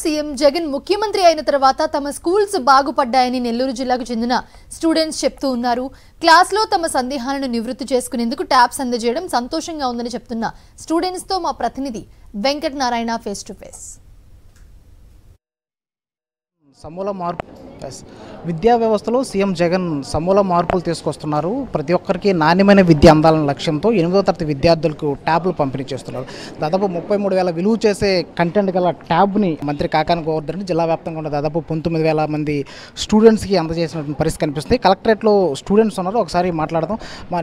CM Jagan ముఖ్యమంత్రి అయిన తర్వాత తమ స్కూల్స్ బాగుపడ్డాయని నెల్లూరు జిల్లాకు చెందిన స్టూడెంట్స్ చెప్తూ ఉన్నారు. క్లాస్లో తమ సందేహాలను నివృత్తి చేసుకునేందుకు ట్యాబ్స్ అందజేయడం సంతోషంగా ఉందని చెప్తున్న స్టూడెంట్స్ తో మా ప్రతినిధి Venkata Narayana face to face. సమూల మార్పు విద్యా వ్యవస్థలో సీఎం జగన్ సమూల మార్పులు తీసుకొస్తున్నారు. ప్రతి ఒక్కరికి నాణ్యమైన విద్య అందాలన్న లక్ష్యంతో 8వ తరగతి విద్యార్థులకు ట్యాబ్లు పంపిణీ చేస్తున్నారు. దాదాపు 33,000 విలువ చేసే కంటెంట్ గల ట్యాబ్ని మంత్రి కాకాని గోవర్ధన్ జిల్లా వ్యాప్తంగా ఉన్న దాదాపు 19,000 మంది స్టూడెంట్స్కి అందజేసినటువంటి పరిస్థితి కనిపిస్తుంది. కలెక్టరేట్లో స్టూడెంట్స్ ఉన్నారు, ఒకసారి మాట్లాడదాం.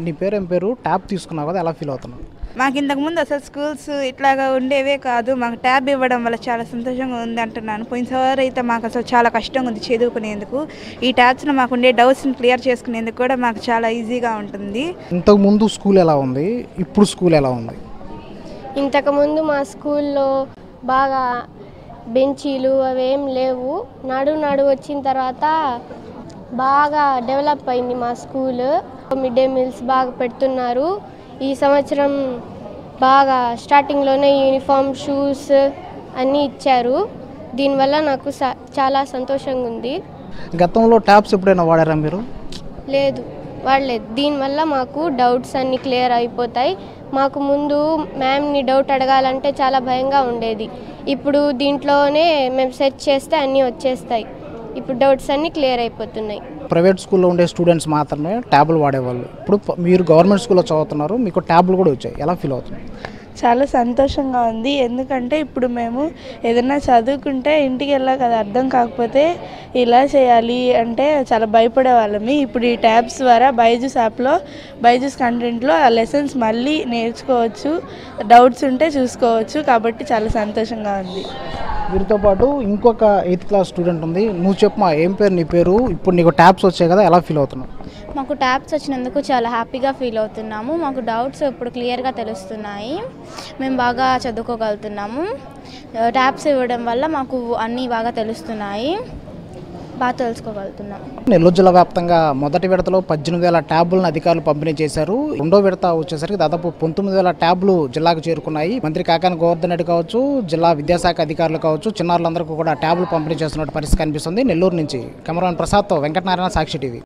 నీ పేరు ఏం పేరు? ట్యాబ్ తీసుకున్నావు కదా, ఎలా ఫీల్ అవుతున్నావు? మాకు ఇంతకుముందు అసలు స్కూల్స్ ఇట్లాగా ఉండేవే కాదు. మాకు ట్యాబ్ ఇవ్వడం వల్ల చాలా సంతోషంగా ఉంది అంటున్నాను. పోయినసారి అయితే మాకు అసలు చాలా కష్టంగా ఉంది చదువుకునేందుకు. ఈ ట్యాబ్స్లో మాకు ఉండే డౌట్స్ని క్లియర్ చేసుకునేందుకు కూడా మాకు చాలా ఈజీగా ఉంటుంది. ఇంతకుముందు స్కూల్ ఎలా ఉంది, ఇప్పుడు స్కూల్ ఎలా ఉంది? ఇంతకుముందు మా స్కూల్లో బాగా బెంచీలు అవేం లేవు. నాడు వచ్చిన తర్వాత బాగా డెవలప్ అయింది మా స్కూల్. మిడ్ డే మీల్స్ బాగా పెడుతున్నారు. ఈ సంవత్సరం బాగా స్టార్టింగ్లోనే యూనిఫామ్, షూస్ అన్నీ ఇచ్చారు. దీనివల్ల నాకు చాలా సంతోషంగా ఉంది. గతంలో ట్యాబ్స్ ఎప్పుడైనా వాడారా మీరు? లేదు, వాడలేదు. దీనివల్ల మాకు డౌట్స్ అన్నీ క్లియర్ అయిపోతాయి. మాకు ముందు మ్యామ్ని డౌట్ అడగాలంటే చాలా భయంగా ఉండేది. ఇప్పుడు దీంట్లోనే మేము సెర్చ్ చేస్తే అన్నీ వచ్చేస్తాయి. ఇప్పుడు డౌట్స్ అన్నీ క్లియర్ అయిపోతున్నాయి. ప్రైవేట్ స్కూల్లో ఉండే స్టూడెంట్స్ మాత్రమే ట్యాబ్లు వాడేవాళ్ళు. ఇప్పుడు మీరు గవర్నమెంట్ స్కూల్లో చదువుతున్నారు, మీకు ట్యాబ్లు కూడా వచ్చాయి, ఎలా ఫీల్ అవుతుంది? చాలా సంతోషంగా ఉంది. ఎందుకంటే ఇప్పుడు మేము ఏదైనా చదువుకుంటే ఇంటికి వెళ్ళాక అది అర్థం కాకపోతే ఇలా చేయాలి అంటే చాలా భయపడే వాళ్ళమి. ఇప్పుడు ఈ ట్యాబ్స్ ద్వారా బైజూస్ యాప్లో బైజూస్ కంటెంట్లో ఆ లెసన్స్ మళ్ళీ నేర్చుకోవచ్చు, డౌట్స్ ఉంటే చూసుకోవచ్చు. కాబట్టి చాలా సంతోషంగా ఉంది. వీరితో పాటు ఇంకొక 8th క్లాస్ స్టూడెంట్ ఉంది. నువ్వు చెప్పమా, ఏం పేరు నీ పేరు? ఇప్పుడు నీకు ట్యాబ్స్ వచ్చాయి కదా, ఎలా ఫీల్ అవుతున్నావు? మాకు ట్యాబ్స్ వచ్చినందుకు చాలా హ్యాపీగా ఫీల్ అవుతున్నాము. మాకు డౌట్స్ ఇప్పుడు క్లియర్గా తెలుస్తున్నాయి. మేము బాగా చదువుకోగలుగుతున్నాము. ట్యాబ్స్ ఇవ్వడం వల్ల మాకు అన్నీ బాగా తెలుస్తున్నాయి, బాగా తెలుసుకోగలుగుతున్నాము. నెల్లూరు జిల్లా వ్యాప్తంగా మొదటి విడతలో 18,000 ట్యాబులను అధికారులు పంపిణీ చేశారు. రెండో విడత వచ్చేసరికి దాదాపు 19,000 ట్యాబ్లు జిల్లాకు చేరుకున్నాయి. మంత్రి కాకాని గోవర్ధన్ రెడ్డి కావచ్చు, జిల్లా విద్యాశాఖ అధికారులు కావచ్చు, చిన్నారులందరికీ కూడా ట్యాబ్లు పంపిణీ చేస్తున్నట్టు పరిస్థితి కనిపిస్తుంది. నెల్లూరు నుంచి కెమెరామెన్ ప్రసాద్తో వెంకటనారాయణ, సాక్షి టీవీ.